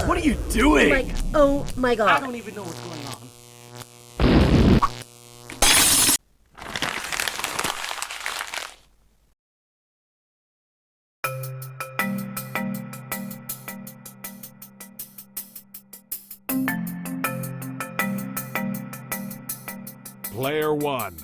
What are you doing? Oh my god. I don't even know what's going on. Player one.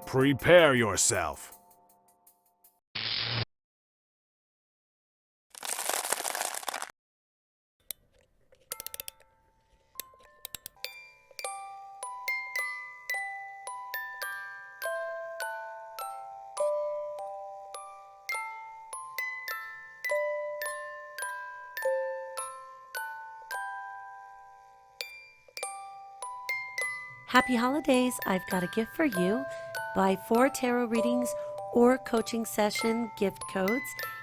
Prepare yourself. Happy holidays. I've got a gift for you. Buy 4 tarot readings or coaching session gift codes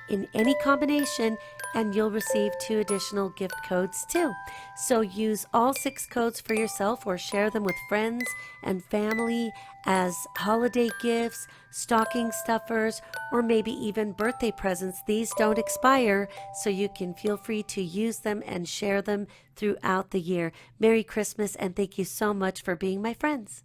in any combination and you'll receive 2 additional gift codes too. So use all 6 codes for yourself or share them with friends and family as holiday gifts, stocking stuffers, or maybe even birthday presents. These don't expire, so you can feel free to use them and share them throughout the year. Merry Christmas and thank you so much for being my friends.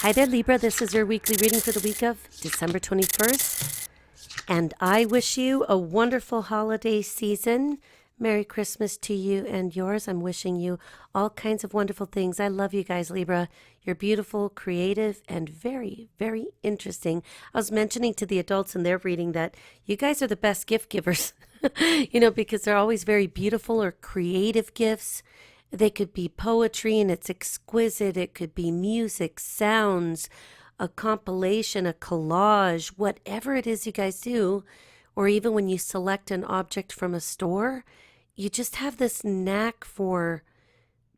Hi there, Libra. This is your weekly reading for the week of December 21st. And I wish you a wonderful holiday season. Merry Christmas to you and yours. I'm wishing you all kinds of wonderful things. I love you guys, Libra. You're beautiful, creative, and very, very interesting. I was mentioning to the adults in their reading that you guys are the best gift givers, because they're always very beautiful or creative gifts. They could be poetry and it's exquisite. It could be music, sounds, a compilation, a collage, whatever it is you guys do. Or even when you select an object from a store, you just have this knack for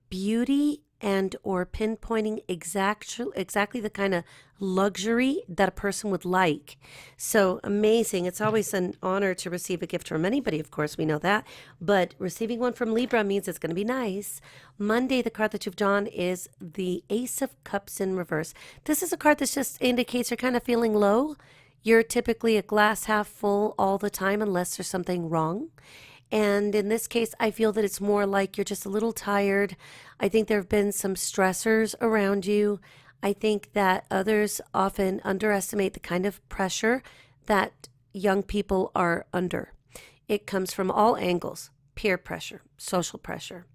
beauty and or pinpointing exactly the kind of luxury that a person would like. So amazing. It's always an honor to receive a gift from anybody, of course, we know that. But receiving one from Libra means it's going to be nice. Monday, the card that you've drawn is the Ace of Cups in reverse. This is a card that just indicates you're kind of feeling low. You're typically a glass half full all the time unless there's something wrong. And in this case, I feel that it's more like you're just a little tired. I think there have been some stressors around you. I think that others often underestimate the kind of pressure that young people are under. It comes from all angles: peer pressure, social pressure,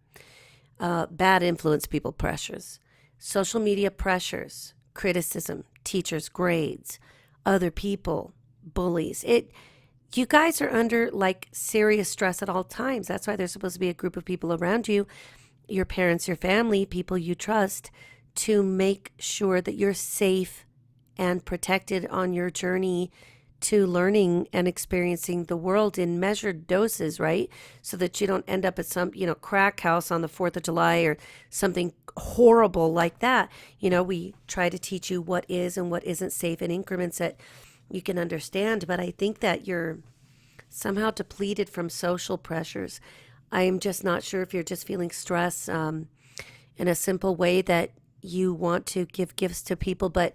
bad influence people pressures, social media pressures, criticism, teachers' grades, other people, bullies. You guys are under like serious stress at all times. That's why there's supposed to be a group of people around you, your parents, your family, people you trust, to make sure that you're safe and protected on your journey to learning and experiencing the world in measured doses, right? So that you don't end up at some, crack house on the 4th of July or something horrible like that. We try to teach you what is and what isn't safe in increments that you can understand, but I think that you're somehow depleted from social pressures. I am just not sure if you're just feeling stress in a simple way that you want to give gifts to people, but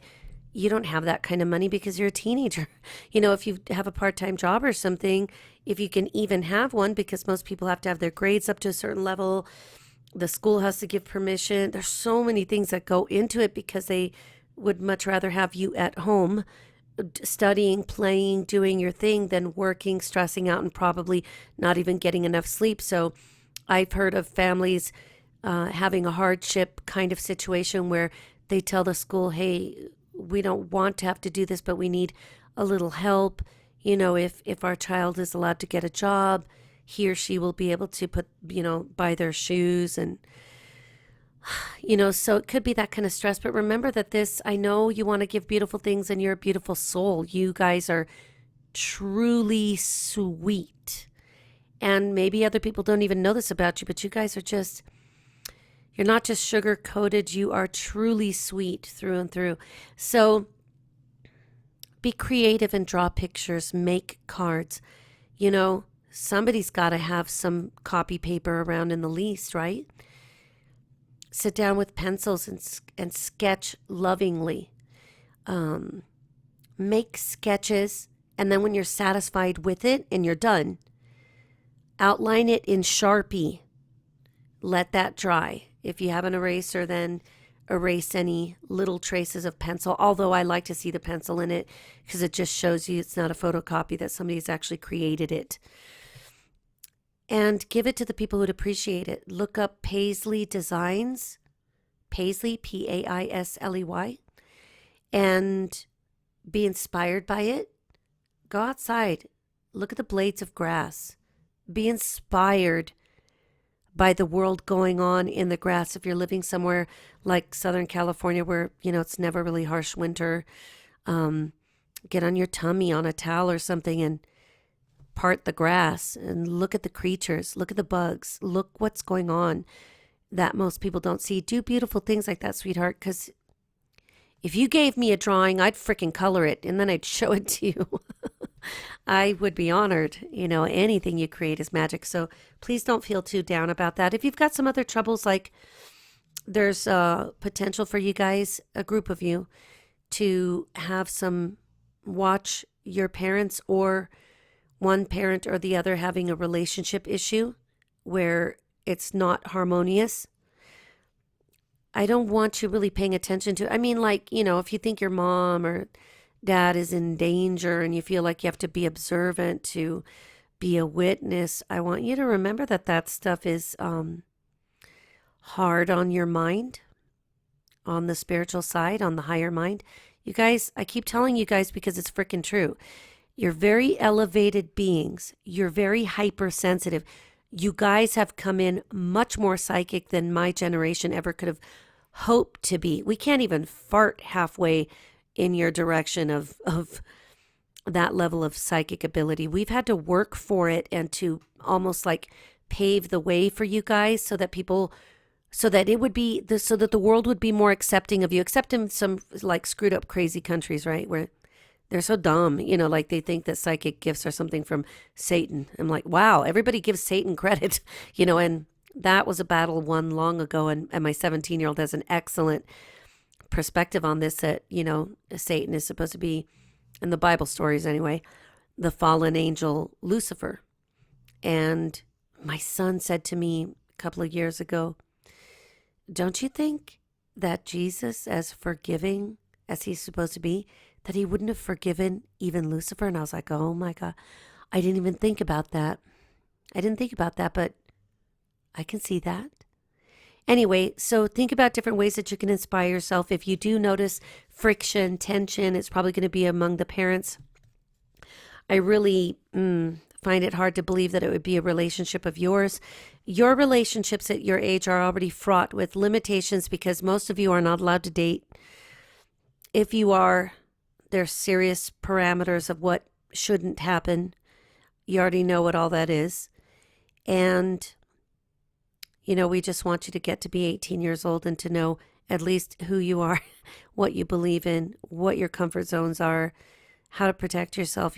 you don't have that kind of money because you're a teenager. If you have a part-time job or something, if you can even have one, because most people have to have their grades up to a certain level, the school has to give permission. There's so many things that go into it because they would much rather have you at home studying, playing, doing your thing than working, stressing out, and probably not even getting enough sleep. So I've heard of families having a hardship kind of situation where they tell the school, hey, we don't want to have to do this, but we need a little help. You know, if our child is allowed to get a job, he or she will be able to put, buy their shoes and, so it could be that kind of stress. But remember that I know you want to give beautiful things and you're a beautiful soul. You guys are truly sweet. And maybe other people don't even know this about you, but you guys are you're not just sugar coated. You are truly sweet through and through. So be creative and draw pictures, make cards. Somebody's got to have some copy paper around in the least, right? Sit down with pencils and sketch lovingly. Make sketches, and then when you're satisfied with it and you're done, outline it in Sharpie. Let that dry. If you have an eraser, then erase any little traces of pencil, although I like to see the pencil in it because it just shows you it's not a photocopy, that somebody's actually created it. And give it to the people who'd appreciate it. Look up Paisley Designs, Paisley, Paisley, and be inspired by it. Go outside. Look at the blades of grass. Be inspired by the world going on in the grass. If you're living somewhere like Southern California where, it's never really harsh winter, get on your tummy on a towel or something and part the grass and look at the creatures, look at the bugs, look what's going on that most people don't see. Do beautiful things like that, sweetheart, because if you gave me a drawing, I'd freaking color it and then I'd show it to you. I would be honored. Anything you create is magic. So please don't feel too down about that. If you've got some other troubles, like there's potential for you guys, a group of you, to have watch your parents or one parent or the other having a relationship issue where it's not harmonious. I don't want you really paying attention to, if you think your mom or dad is in danger and you feel like you have to be observant to be a witness, I want you to remember that stuff is hard on your mind, on the spiritual side, on the higher mind. You guys, I keep telling you guys because it's freaking true. You're very elevated beings. You're very hypersensitive. You guys have come in much more psychic than my generation ever could have hoped to be. We can't even fart halfway in your direction of that level of psychic ability. We've had to work for it and to almost like pave the way for you guys so that the world would be more accepting of you, except in some like screwed up crazy countries, right? Where they're so dumb, like they think that psychic gifts are something from Satan. I'm like, wow, everybody gives Satan credit, and that was a battle won long ago. And my 17-year-old has an excellent perspective on this, that, Satan is supposed to be, in the Bible stories anyway, the fallen angel Lucifer. And my son said to me a couple of years ago, don't you think that Jesus, as forgiving as he's supposed to be, that he wouldn't have forgiven even Lucifer? And I was like, oh my God, I didn't even think about that. But I can see that. Anyway, so think about different ways that you can inspire yourself. If you do notice friction, tension, it's probably going to be among the parents. I really find it hard to believe that it would be a relationship of yours. Your relationships at your age are already fraught with limitations because most of you are not allowed to date. If you are, there's serious parameters of what shouldn't happen. You already know what all that is. And we just want you to get to be 18 years old and to know at least who you are, what you believe in, what your comfort zones are, how to protect yourself,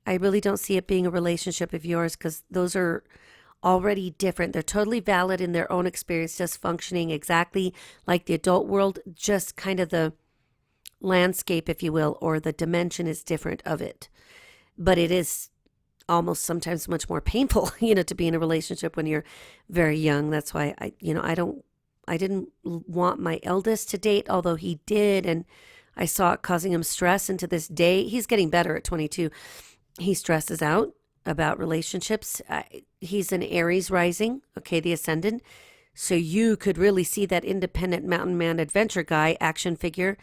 I really don't see it being a relationship of yours because those are already different. They're totally valid in their own experience, just functioning exactly like the adult world, just kind of the landscape, if you will, or the dimension is different of it. But it is almost sometimes much more painful, to be in a relationship when you're very young. That's why I didn't want my eldest to date, although he did. And I saw it causing him stress, and to this day, he's getting better at 22. He stresses out about relationships. He's an Aries rising, okay, the ascendant. So you could really see that independent mountain man adventure guy action figure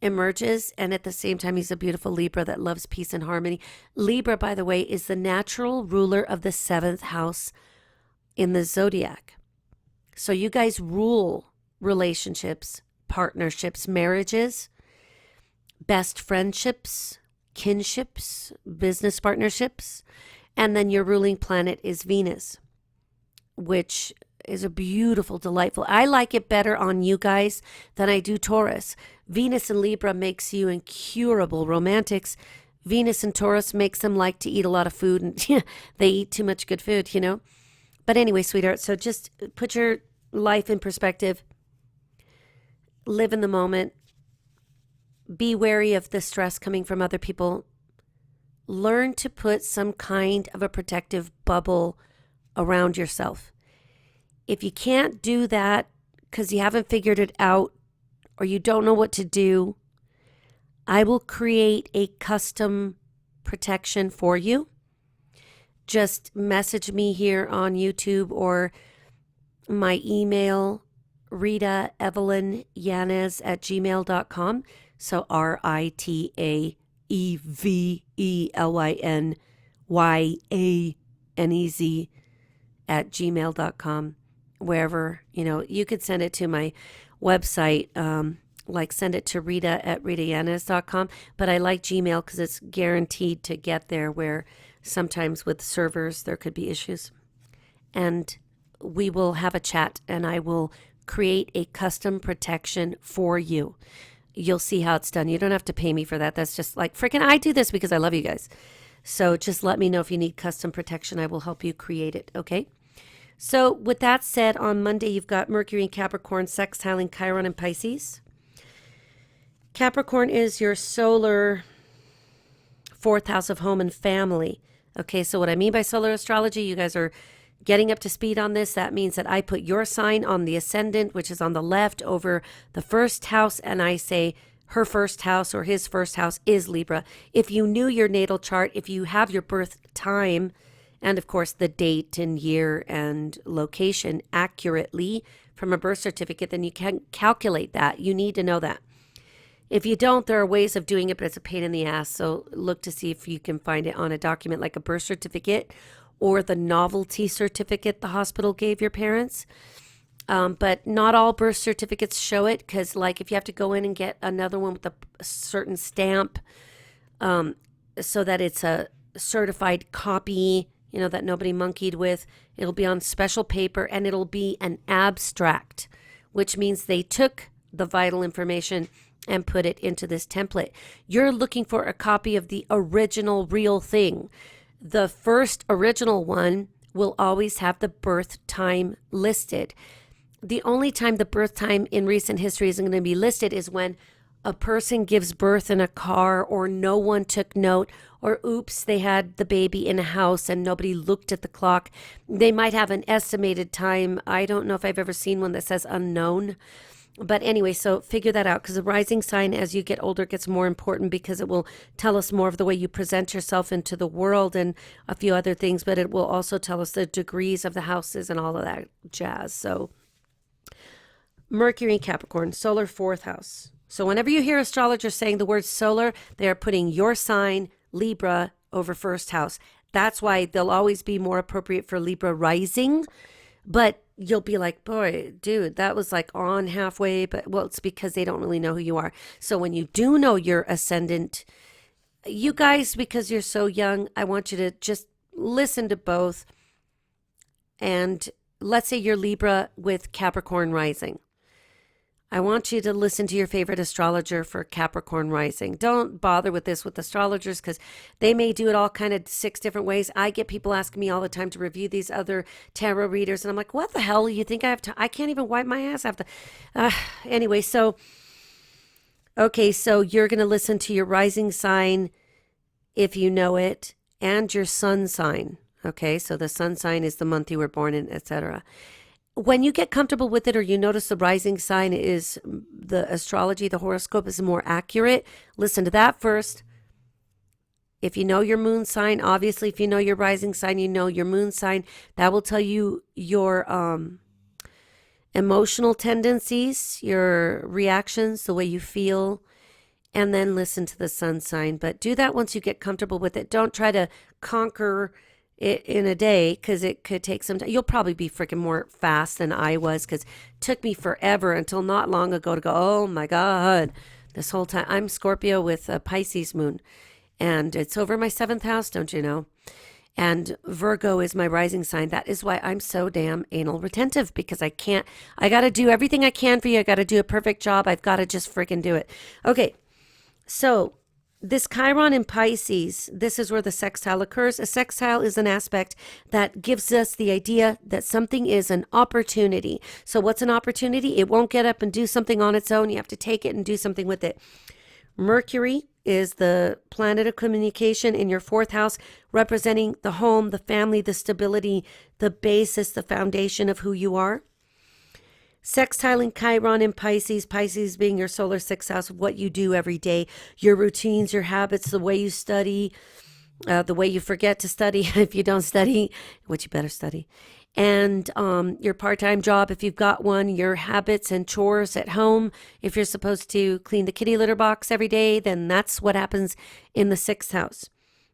emerges. And at the same time, he's a beautiful Libra that loves peace and harmony. Libra, by the way, is the natural ruler of the 7th house in the zodiac. So you guys rule relationships, partnerships, marriages, best friendships, kinships, business partnerships. And then your ruling planet is Venus, which is a beautiful, delightful. I like it better on you guys than I do Taurus. Venus and Libra makes you incurable romantics. Venus and Taurus makes them like to eat a lot of food, and they eat too much good food, you know. But anyway, sweetheart, so just put your life in perspective. Live in the moment. Be wary of the stress coming from other people. Learn to put some kind of a protective bubble around yourself. If you can't do that because you haven't figured it out or you don't know what to do, I will create a custom protection for you. Just message me here on YouTube or my email, Rita Evelyn Yanez at gmail.com. So RITAEVELYNYANEZ at gmail.com. Wherever, you know, you could send it to my website, like send it to Rita at ritayanez.com. But I like Gmail because it's guaranteed to get there, where sometimes with servers there could be issues. And we will have a chat and I will create a custom protection for you. You'll see how it's done. You don't have to pay me for that. That's just like freaking, I do this because I love you guys. So just let me know if you need custom protection. I will help you create it. Okay. So with that said, on Monday, you've got Mercury in Capricorn, sextiling Chiron and Pisces. Capricorn is your solar 4th house of home and family. Okay, so what I mean by solar astrology, you guys are getting up to speed on this. That means that I put your sign on the ascendant, which is on the left, over the first house, and I say her first house or his first house is Libra. If you knew your natal chart, if you have your birth time, and of course the date and year and location accurately from a birth certificate, then you can calculate that. You need to know that. If you don't, there are ways of doing it, but it's a pain in the ass. So look to see if you can find it on a document like a birth certificate or the novelty certificate the hospital gave your parents. But not all birth certificates show it, because like if you have to go in and get another one with a certain stamp, so that it's a certified copy, you know, that nobody monkeyed with. It'll be on special paper and it'll be an abstract, which means they took the vital information and put it into this template. You're looking for a copy of the original real thing. The first original one will always have the birth time listed. The only time the birth time in recent history isn't going to be listed is when a person gives birth in a car, or no one took note, or oops, they had the baby in a house and nobody looked at the clock. They might have an estimated time. I don't know if I've ever seen one that says unknown. But anyway, so figure that out, because the rising sign as you get older gets more important, because it will tell us more of the way you present yourself into the world and a few other things, but it will also tell us the degrees of the houses and all of that jazz. So Mercury in Capricorn, solar 4th house. So whenever you hear astrologers saying the word solar, they are putting your sign, Libra, over first house. That's why they'll always be more appropriate for Libra rising. But you'll be like, boy, dude, that was like on halfway. But well, it's because they don't really know who you are. So when you do know your ascendant, you guys, because you're so young, I want you to just listen to both. And let's say you're Libra with Capricorn rising. I want you to listen to your favorite astrologer for Capricorn rising. Don't bother with this with astrologers, because they may do it all kind of 6 different ways. I get people asking me all the time to review these other tarot readers, and I'm like, what the hell? You think I have to? I can't even wipe my ass after. Anyway, so, okay, so you're going to listen to your rising sign if you know it, and your sun sign. Okay, so the sun sign is the month you were born in, etc. when you get comfortable with it, or you notice the rising sign is the astrology, the horoscope is more accurate, listen to that first. If you know your moon sign, obviously, if you know your rising sign, you know your moon sign, that will tell you your emotional tendencies, your reactions, the way you feel, and then listen to the sun sign. But do that once you get comfortable with it. Don't try to conquer it in a day, because it could take some time. You'll probably be freaking more fast than I was, because it took me forever until not long ago to go, oh my God, this whole time. I'm Scorpio with a Pisces moon, and it's over my 7th house, don't you know? And Virgo is my rising sign. That is why I'm so damn anal retentive, because I got to do everything I can for you. I got to do a perfect job. I've got to just freaking do it. Okay. So this Chiron in Pisces, this is where the sextile occurs. A sextile is an aspect that gives us the idea that something is an opportunity. So what's an opportunity? It won't get up and do something on its own. You have to take it and do something with it. Mercury is the planet of communication in your 4th house, representing the home, the family, the stability, the basis, the foundation of who you are. Sextiling Chiron in Pisces, Pisces being your solar 6th house, what you do every day, your routines, your habits, the way you study, the way you forget to study if you don't study, which you better study, and your part-time job if you've got one, your habits and chores at home. If you're supposed to clean the kitty litter box every day, then that's what happens in the 6th house.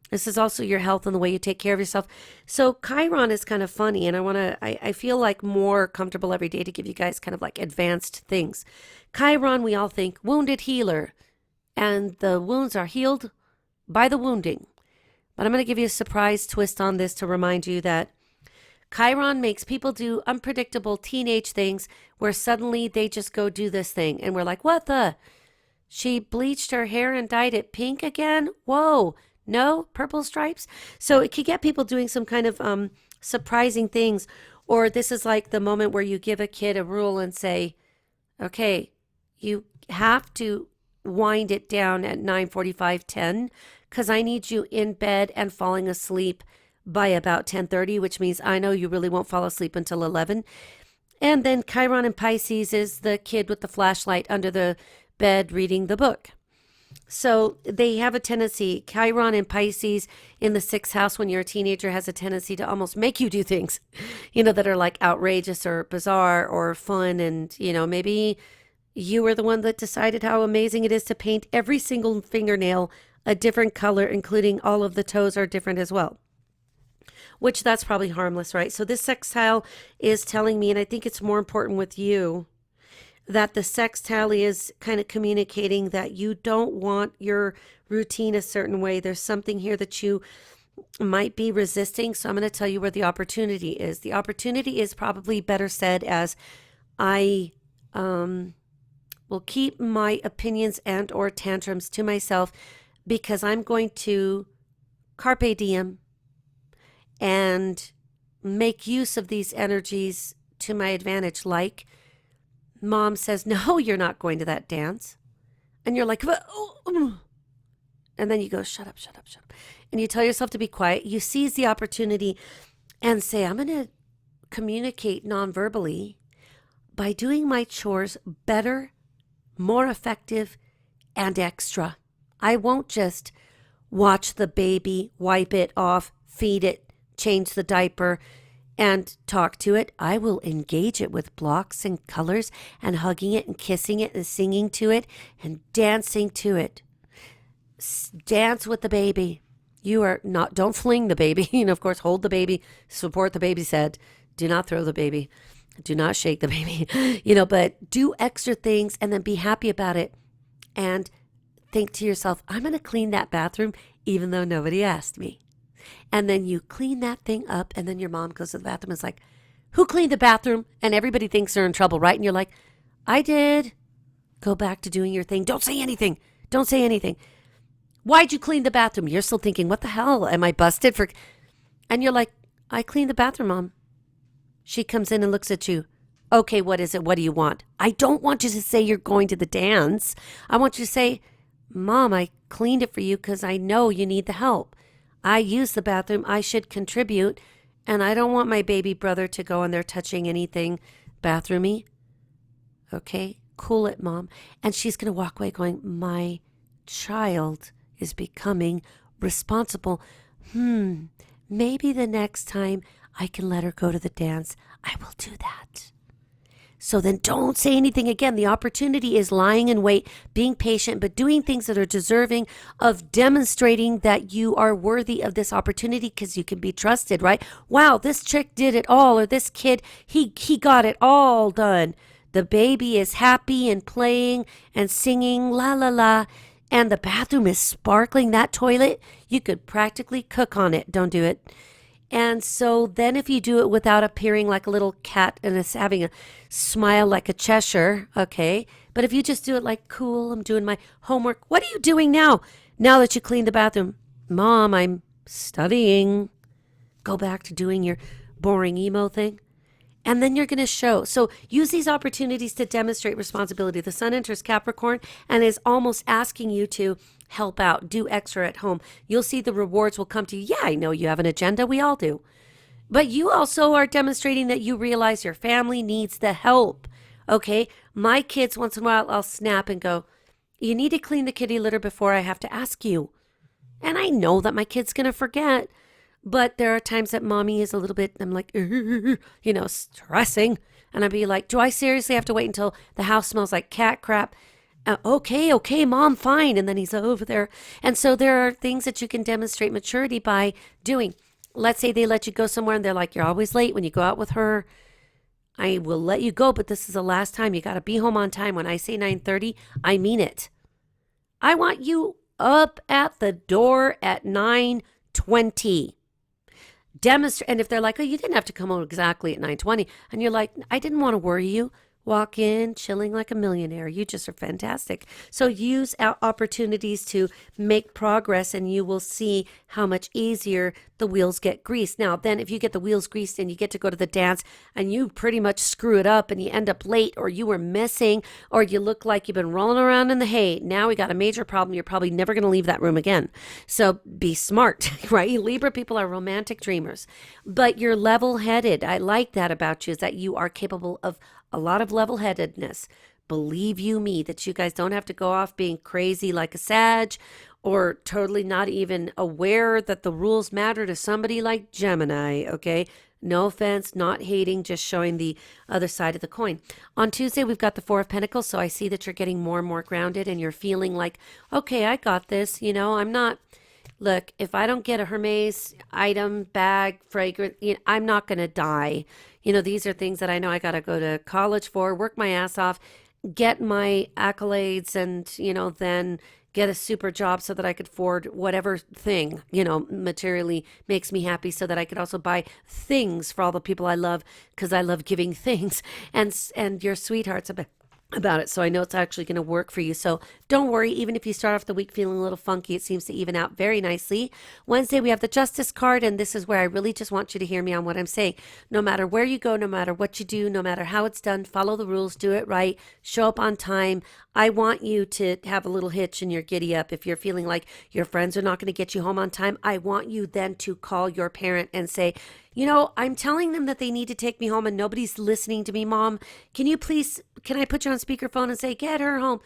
This is also your health and the way you take care of yourself. So Chiron is kind of funny, and I feel like more comfortable every day to give you guys kind of like advanced things. Chiron, we all think wounded healer, and the wounds are healed by the wounding. But I'm going to give you a surprise twist on this to remind you that Chiron makes people do unpredictable teenage things where suddenly they just go do this thing. And we're like, what the? She bleached her hair and dyed it pink again? Whoa. No, purple stripes. So it could get people doing some kind of surprising things. Or this is like the moment where you give a kid a rule and say, okay, you have to wind it down at 9:45, 10, because I need you in bed and falling asleep by about 10:30, which means I know you really won't fall asleep until 11. And then Chiron in Pisces is the kid with the flashlight under the bed reading the book. So they have a tendency, Chiron in Pisces in the 6th house when you're a teenager has a tendency to almost make you do things, that are like outrageous or bizarre or fun. And, maybe you were the one that decided how amazing it is to paint every single fingernail a different color, including all of the toes are different as well. Which that's probably harmless, right? So this sextile is telling me, and I think it's more important with you, that the sextile is kind of communicating that you don't want your routine a certain way. There's something here that you might be resisting. So I'm going to tell you where the opportunity is. The opportunity is probably better said as I will keep my opinions and or tantrums to myself, because I'm going to carpe diem and make use of these energies to my advantage. Like Mom says, no, you're not going to that dance. And you're like, oh. And then you go, shut up. And you tell yourself to be quiet. You seize the opportunity and say, I'm going to communicate non-verbally by doing my chores better, more effective, and extra. I won't just watch the baby, wipe it off, feed it, change the diaper, and talk to it. I will engage it with blocks and colors and hugging it and kissing it and singing to it and dancing to it. Dance with the baby. Don't fling the baby. Of course, hold the baby, support the baby's head. Do not throw the baby. Do not shake the baby. But do extra things and then be happy about it. And think to yourself, I'm going to clean that bathroom even though nobody asked me. And then you clean that thing up, and then your mom goes to the bathroom and is like, who cleaned the bathroom? And everybody thinks they're in trouble, right? And you're like, I did. Go back to doing your thing. Don't say anything. Why'd you clean the bathroom? You're still thinking, what the hell? Am I busted for? And you're like, I cleaned the bathroom, Mom. She comes in and looks at you. Okay, what is it? What do you want? I don't want you to say you're going to the dance. I want you to say, Mom, I cleaned it for you because I know you need the help. I use the bathroom. I should contribute. And I don't want my baby brother to go in there touching anything bathroomy. Okay, cool it, Mom. And she's going to walk away going, my child is becoming responsible. Maybe the next time I can let her go to the dance, I will do that. So then don't say anything again. The opportunity is lying in wait, being patient, but doing things that are deserving of demonstrating that you are worthy of this opportunity because you can be trusted, right? Wow, this chick did it all, or this kid, he got it all done. The baby is happy and playing and singing, la, la, la, and the bathroom is sparkling. That toilet, you could practically cook on it. Don't do it. And so then if you do it without appearing like a little cat and it's having a smile like a Cheshire, okay? But if you just do it like, cool, I'm doing my homework. What are you doing now? Now that you cleaned the bathroom? Mom, I'm studying. Go back to doing your boring emo thing. And then you're going to show. So use these opportunities to demonstrate responsibility. The sun enters Capricorn and is almost asking you to help out, do extra at home. You'll see the rewards will come to you. Yeah, I know you have an agenda. We all do. But you also are demonstrating that you realize your family needs the help. Okay? My kids, once in a while, I'll snap and go, you need to clean the kitty litter before I have to ask you. And I know that my kid's going to forget. But there are times that mommy is a little bit, I'm like, stressing. And I'd be like, do I seriously have to wait until the house smells like cat crap? Okay, Mom, fine. And then he's over there. And so there are things that you can demonstrate maturity by doing. Let's say they let you go somewhere and they're like, you're always late when you go out with her. I will let you go, but this is the last time. You got to be home on time. When I say 9:30, I mean it. I want you up at the door at 9:20. Demonstrate. And if they're like, oh, you didn't have to come home exactly at 9:20, and you're like, I didn't want to worry you. Walk in, chilling like a millionaire. You just are fantastic. So use opportunities to make progress and you will see how much easier the wheels get greased. Now, then if you get the wheels greased and you get to go to the dance and you pretty much screw it up and you end up late or you were missing or you look like you've been rolling around in the hay, now we got a major problem. You're probably never going to leave that room again. So be smart, right? Libra people are romantic dreamers, but you're level-headed. I like that about you, is that you are capable of a lot of level-headedness. Believe you me, that you guys don't have to go off being crazy like a Sag or totally not even aware that the rules matter to somebody like Gemini, okay? No offense, not hating, just showing the other side of the coin. On Tuesday, we've got the Four of Pentacles, so I see that you're getting more and more grounded and you're feeling like, okay, I got this, I'm not... Look, if I don't get a Hermes item, bag, fragrance, I'm not going to die. These are things that I know I got to go to college for, work my ass off, get my accolades, and, then get a super job so that I could afford whatever thing, materially makes me happy so that I could also buy things for all the people I love because I love giving things. And your sweetheart's about it, so I know it's actually going to work for you. So don't worry, even if you start off the week feeling a little funky, it seems to even out very nicely. Wednesday, we have the Justice card, and this is where I really just want you to hear me on what I'm saying. No matter where you go, no matter what you do, no matter how it's done, follow the rules, do it right, show up on time. I want you to have a little hitch in your giddy up. If you're feeling like your friends are not going to get you home on time, I want you then to call your parent and say, I'm telling them that they need to take me home and nobody's listening to me, Mom. Can I put you on speakerphone and say, get her home?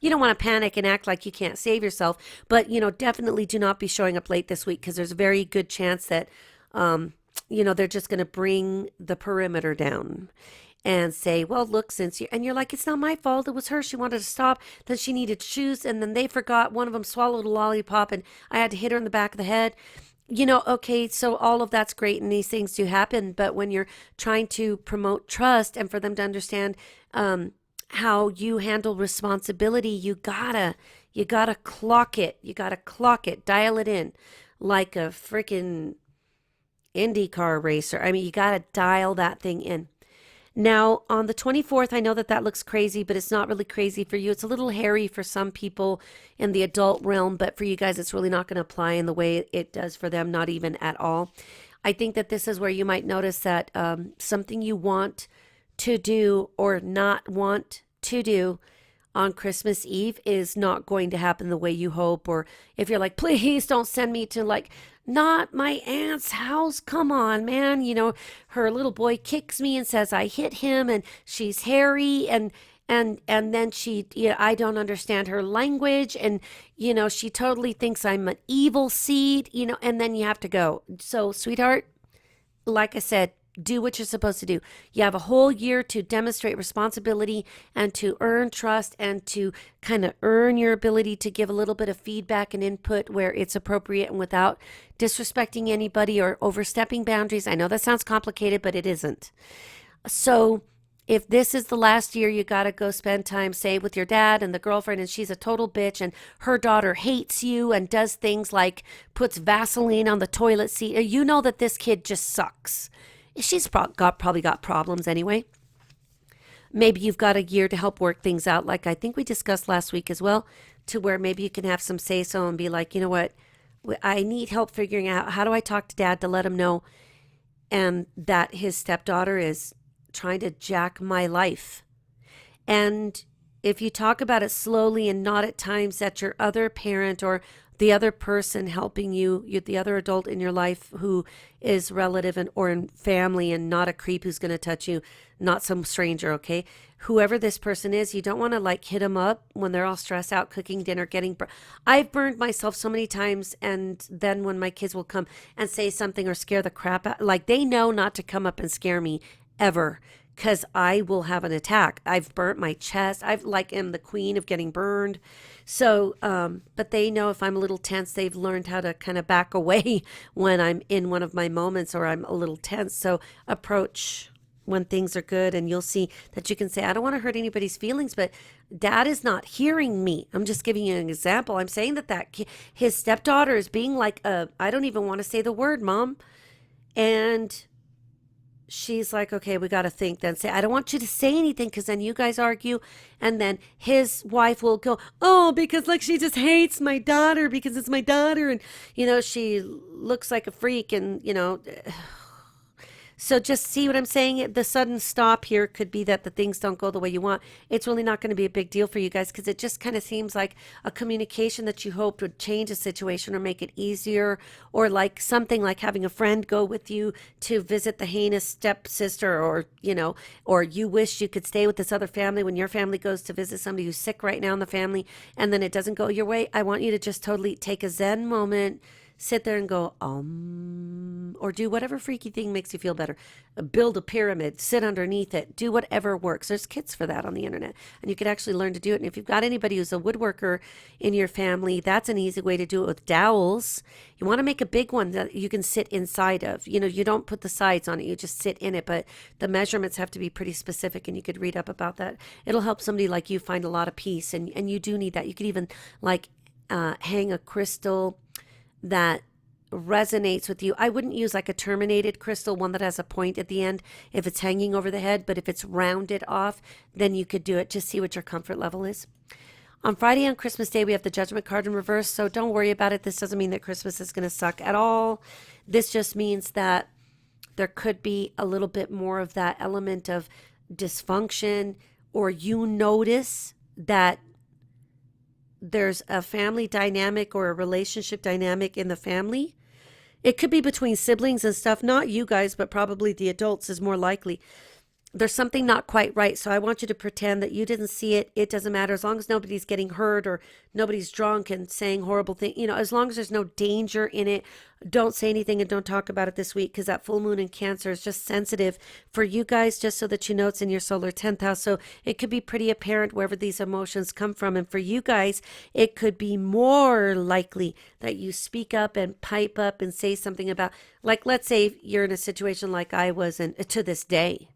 You don't want to panic and act like you can't save yourself, but, definitely do not be showing up late this week because there's a very good chance that, they're just going to bring the perimeter down and say, well, look, and you're like, it's not my fault. It was her. She wanted to stop. Then she needed shoes. And then they forgot. One of them swallowed a lollipop and I had to hit her in the back of the head. Okay, so all of that's great and these things do happen. But when you're trying to promote trust and for them to understand how you handle responsibility, you gotta clock it. You gotta clock it, dial it in like a freaking IndyCar racer. I mean, you gotta dial that thing in. Now, on the 24th, I know that looks crazy, but it's not really crazy for you. It's a little hairy for some people in the adult realm, but for you guys, it's really not going to apply in the way it does for them, not even at all. I think that this is where you might notice that something you want to do or not want to do on Christmas Eve is not going to happen the way you hope. Or if you're like, please don't send me to like, not my aunt's house. Come on, man. You know, her little boy kicks me and says I hit him and she's hairy and then she, you know, I don't understand her language, and you know, she totally thinks I'm an evil seed, you know, and then you have to go. So, sweetheart, like I said, do what you're supposed to do. You have a whole year to demonstrate responsibility and to earn trust and to kind of earn your ability to give a little bit of feedback and input where it's appropriate and without disrespecting anybody or overstepping boundaries. I know that sounds complicated, but it isn't. So if this is the last year you got to go spend time, say, with your dad and the girlfriend, and she's a total bitch and her daughter hates you and does things like puts Vaseline on the toilet seat, you know that this kid just sucks. She's probably got problems anyway. Maybe you've got a year to help work things out, like I think we discussed last week as well, to where maybe you can have some say-so and be like, you know what, I need help figuring out how do I talk to dad to let him know and that his stepdaughter is trying to jack my life. And if you talk about it slowly and not at times that your other parent or the other person helping you, the other adult in your life who is relative and or in family and not a creep who's going to touch you, not some stranger, okay? Whoever this person is, you don't want to like hit them up when they're all stressed out cooking dinner, I've burned myself so many times, and then when my kids will come and say something or scare the crap out, like they know not to come up and scare me ever, because I will have an attack. I've burnt my chest. I've like am the queen of getting burned. So, but they know if I'm a little tense, they've learned how to kind of back away when I'm in one of my moments or I'm a little tense. So approach when things are good, and you'll see that you can say, I don't want to hurt anybody's feelings, but dad is not hearing me. I'm just giving you an example. I'm saying that his stepdaughter is being like, I don't even want to say the word, Mom. And she's like, okay, we got to think then. Say, I don't want you to say anything because then you guys argue. And then his wife will go, oh, because like she just hates my daughter because it's my daughter. And, you know, she looks like a freak and, you know. So just see what I'm saying? The sudden stop here could be that the things don't go the way you want. It's really not going to be a big deal for you guys because it just kind of seems like a communication that you hoped would change a situation or make it easier, or like something like having a friend go with you to visit the heinous stepsister, or, you know, or you wish you could stay with this other family when your family goes to visit somebody who's sick right now in the family and then it doesn't go your way. I want you to just totally take a Zen moment, sit there and go, or do whatever freaky thing makes you feel better. Build a pyramid, sit underneath it, do whatever works. There's kits for that on the internet, and you could actually learn to do it. And if you've got anybody who's a woodworker in your family, that's an easy way to do it with dowels. You want to make a big one that you can sit inside of. You know, you don't put the sides on it, you just sit in it, but the measurements have to be pretty specific, and you could read up about that. It'll help somebody like you find a lot of peace, and you do need that. You could even like hang a crystal that resonates with you. I wouldn't use like a terminated crystal, one that has a point at the end if it's hanging over the head, but if it's rounded off, then you could do it. Just see what your comfort level is. On Friday, on Christmas Day, we have the Judgment card in reverse, so don't worry about it. This doesn't mean that Christmas is going to suck at all. This just means that there could be a little bit more of that element of dysfunction, or you notice that there's a family dynamic or a relationship dynamic in the family. It could be between siblings and stuff, not you guys, but probably the adults is more likely. There's something not quite right. So I want you to pretend that you didn't see it. It doesn't matter. As long as nobody's getting hurt or nobody's drunk and saying horrible things, you know, as long as there's no danger in it, don't say anything and don't talk about it this week, because that full moon in Cancer is just sensitive for you guys, just so that you know it's in your solar 10th house. So it could be pretty apparent wherever these emotions come from. And for you guys, it could be more likely that you speak up and pipe up and say something about, like, let's say you're in a situation like I was in to this day.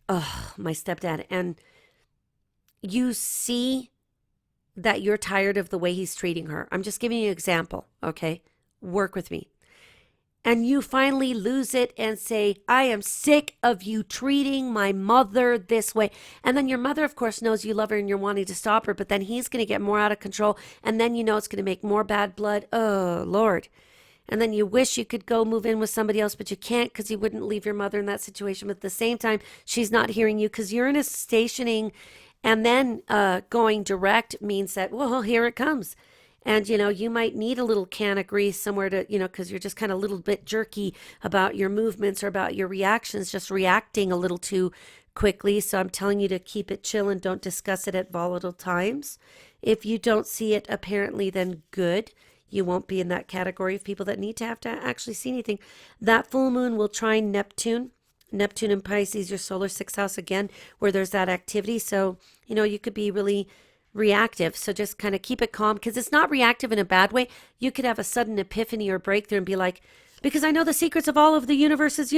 Oh, my stepdad. And you see that you're tired of the way he's treating her. I'm just giving you an example, okay? Work with me. And you finally lose it and say, I am sick of you treating my mother this way. And then your mother, of course, knows you love her and you're wanting to stop her, but then he's going to get more out of control. And then you know it's going to make more bad blood. Oh, Lord. And then you wish you could go move in with somebody else, but you can't because you wouldn't leave your mother in that situation. But at the same time, she's not hearing you because you're in a stationing And then going direct means that, well, here it comes. And, you might need a little can of grease somewhere to, because you're just kind of a little bit jerky about your movements or about your reactions, just reacting a little too quickly. So I'm telling you to keep it chill and don't discuss it at volatile times. If you don't see it, apparently, then good. You won't be in that category of people that need to have to actually see anything. That full moon will trine Neptune. Neptune in Pisces, your solar sixth house again, where there's that activity. So, you could be really reactive. So just kind of keep it calm, because it's not reactive in a bad way. You could have a sudden epiphany or breakthrough and be like, because I know the secrets of all of the universes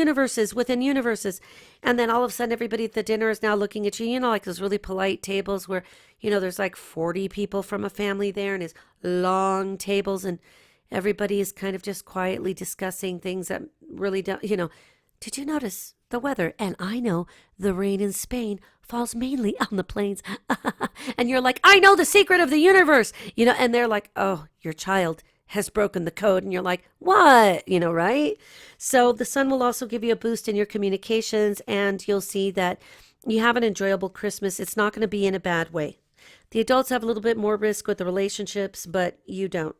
within universes. And then all of a sudden everybody at the dinner is now looking at you, like those really polite tables where, there's like 40 people from a family there and it's long tables and everybody is kind of just quietly discussing things that really don't, did you notice the weather? And I know the rain in Spain falls mainly on the plains. And you're like, I know the secret of the universe, and they're like, oh, your child has broken the code. And you're like, what? Right? So the sun will also give you a boost in your communications, and you'll see that you have an enjoyable Christmas. It's not going to be in a bad way. The adults have a little bit more risk with the relationships, but you don't.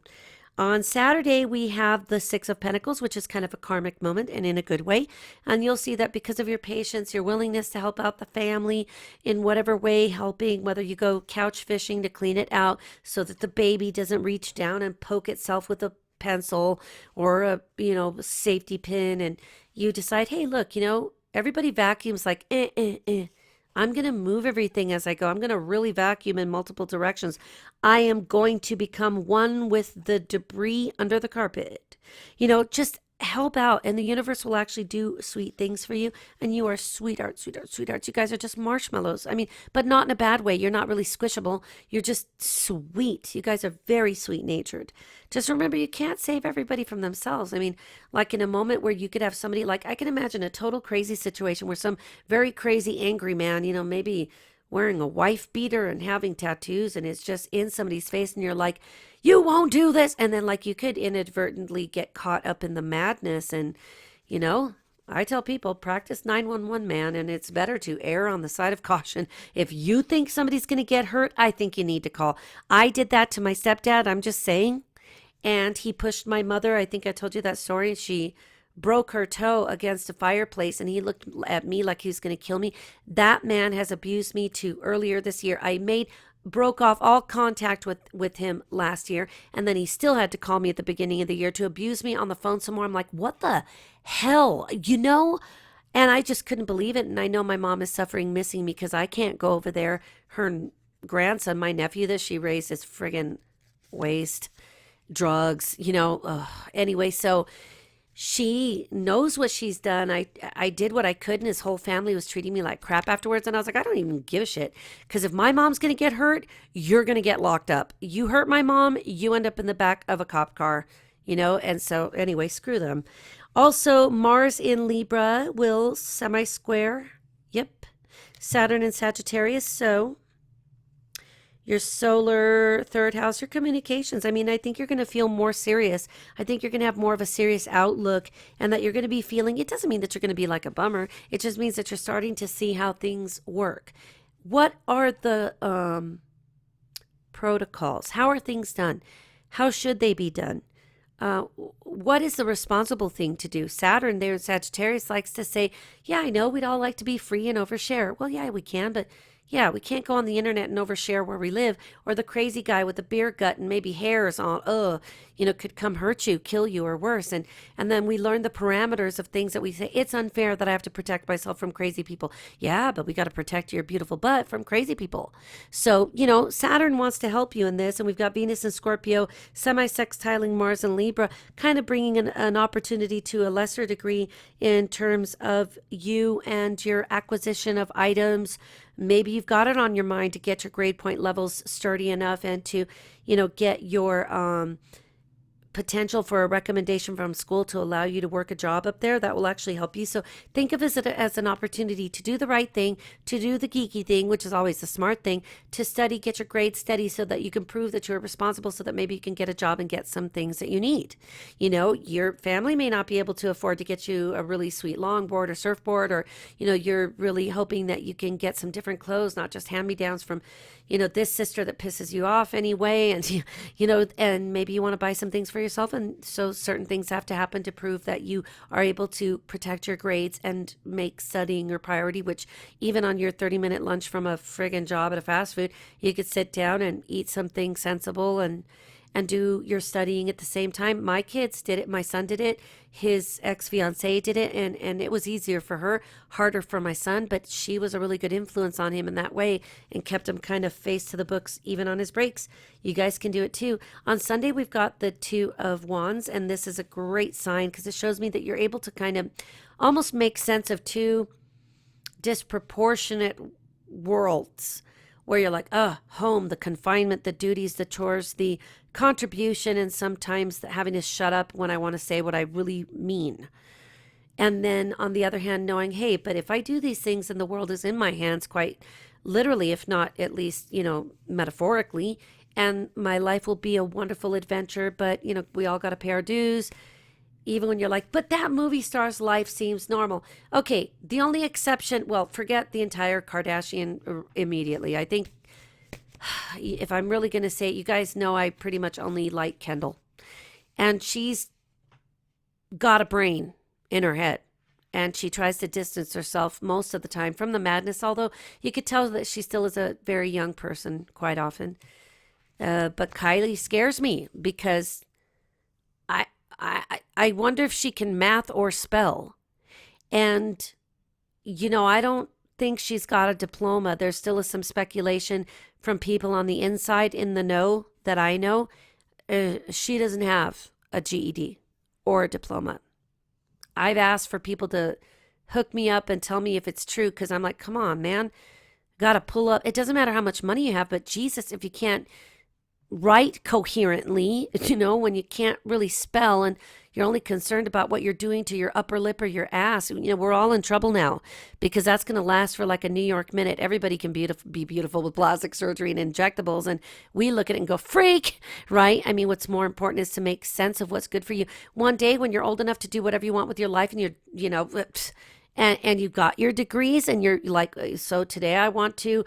On Saturday, we have the Six of Pentacles, which is kind of a karmic moment and in a good way. And you'll see that because of your patience, your willingness to help out the family in whatever way, helping, whether you go couch fishing to clean it out so that the baby doesn't reach down and poke itself with a pencil or a, safety pin. And you decide, hey, look, everybody vacuums like, I'm going to move everything as I go. I'm going to really vacuum in multiple directions. I am going to become one with the debris under the carpet. Just help out, and the universe will actually do sweet things for you. And you are sweethearts. You guys are just marshmallows. But not in a bad way. You're not really squishable. You're just sweet. You guys are very sweet natured. Just remember, you can't save everybody from themselves. Like in a moment where you could have somebody, like I can imagine a total crazy situation where some very crazy angry man, maybe wearing a wife beater and having tattoos, and it's just in somebody's face, and you're like, you won't do this. And then like you could inadvertently get caught up in the madness. And, I tell people, practice 911, man, and it's better to err on the side of caution. If you think somebody's going to get hurt, I think you need to call. I did that to my stepdad, I'm just saying. And he pushed my mother. I think I told you that story. She broke her toe against a fireplace, and he looked at me like he was going to kill me. That man has abused me too. Earlier this year, I broke off all contact with him last year, and then he still had to call me at the beginning of the year to abuse me on the phone some more. I'm like, what the hell, And I just couldn't believe it. And I know my mom is suffering, missing me, because I can't go over there. Her grandson, my nephew that she raised, is friggin' waste, drugs, Anyway, so she knows what she's done. I did what I could, and his whole family was treating me like crap afterwards. And I was like, I don't even give a shit, because if my mom's going to get hurt, you're going to get locked up. You hurt my mom, you end up in the back of a cop car, And so anyway, screw them. Also, Mars in Libra will semi-square. Yep. Saturn in Sagittarius. So your solar third house, your communications. I think you're going to feel more serious. I think you're going to have more of a serious outlook, and that you're going to be feeling, it doesn't mean that you're going to be like a bummer. It just means that you're starting to see how things work. What are the protocols? How are things done? How should they be done? What is the responsible thing to do? Saturn there in Sagittarius likes to say, yeah, I know we'd all like to be free and overshare. Well, yeah, we can, but yeah, we can't go on the internet and overshare where we live, or the crazy guy with the beer gut and maybe hairs on, could come hurt you, kill you, or worse. And then we learn the parameters of things that we say, it's unfair that I have to protect myself from crazy people. Yeah, but we got to protect your beautiful butt from crazy people. So, Saturn wants to help you in this. And we've got Venus and Scorpio, semi-sextiling Mars and Libra, kind of bringing an opportunity to a lesser degree in terms of you and your acquisition of items. Maybe you've got it on your mind to get your grade point levels sturdy enough, and to, get your potential for a recommendation from school to allow you to work a job up there that will actually help you. So think of it as an opportunity to do the right thing, to do the geeky thing, which is always the smart thing, to study, get your grades steady so that you can prove that you're responsible, so that maybe you can get a job and get some things that you need. You know, your family may not be able to afford to get you a really sweet longboard or surfboard, or, you know, you're really hoping that you can get some different clothes, not just hand-me-downs from, you know, this sister that pisses you off anyway. And, you know, and maybe you want to buy some things for yourself. And so certain things have to happen to prove that you are able to protect your grades and make studying your priority, which even on your 30-minute lunch from a friggin' job at a fast food, you could sit down and eat something sensible and do your studying at the same time. My kids did it. My son did it. His ex-fiancée did it. And it was easier for her, harder for my son, but she was a really good influence on him in that way and kept him kind of face to the books, even on his breaks. You guys can do it too. On Sunday, we've got the Two of Wands, and this is a great sign because it shows me that you're able to kind of almost make sense of two disproportionate worlds, where you're like, home, the confinement, the duties, the chores, the contribution, and sometimes having to shut up when I want to say what I really mean. And then on the other hand, knowing, hey, but if I do these things and the world is in my hands, quite literally, if not at least, you know, metaphorically, and my life will be a wonderful adventure, but, you know, we all got to pay our dues. Even when you're like, but that movie star's life seems normal. Okay, the only exception, well, forget the entire Kardashian immediately. I think if I'm really going to say it, you guys know I pretty much only like Kendall. And she's got a brain in her head. And she tries to distance herself most of the time from the madness, although you could tell that she still is a very young person quite often. But Kylie scares me because I wonder if she can math or spell. And, you know, I don't think she's got a diploma. There still is some speculation from people on the inside in the know that I know. She doesn't have a GED or a diploma. I've asked for people to hook me up and tell me if it's true, because I'm like, come on, man. Got to pull up. It doesn't matter how much money you have, but Jesus, if you can't write coherently, you know, when you can't really spell and you're only concerned about what you're doing to your upper lip or your ass, you know, we're all in trouble now, because that's going to last for like a New York minute. Everybody can be beautiful with plastic surgery and injectables, and we look at it and go, freak, right? I mean, what's more important is to make sense of what's good for you. One day when you're old enough to do whatever you want with your life, and you're, you know, and you've got your degrees, and you're like, so today I want to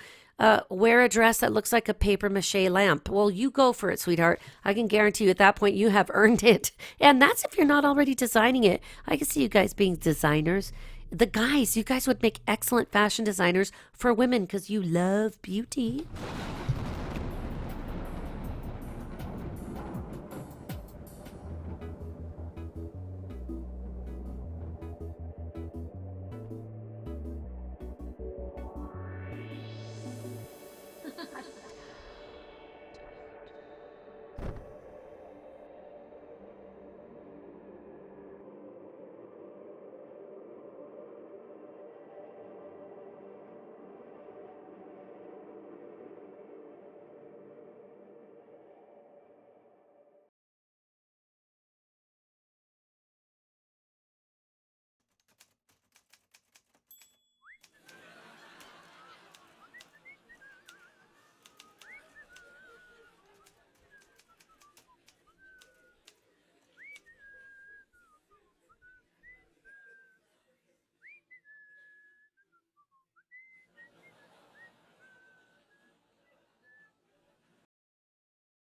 wear a dress that looks like a paper mache lamp. Well, you go for it, sweetheart. I can guarantee you at that point you have earned it. And that's if you're not already designing it. I can see you guys being designers. The guys, you guys would make excellent fashion designers for women because you love beauty.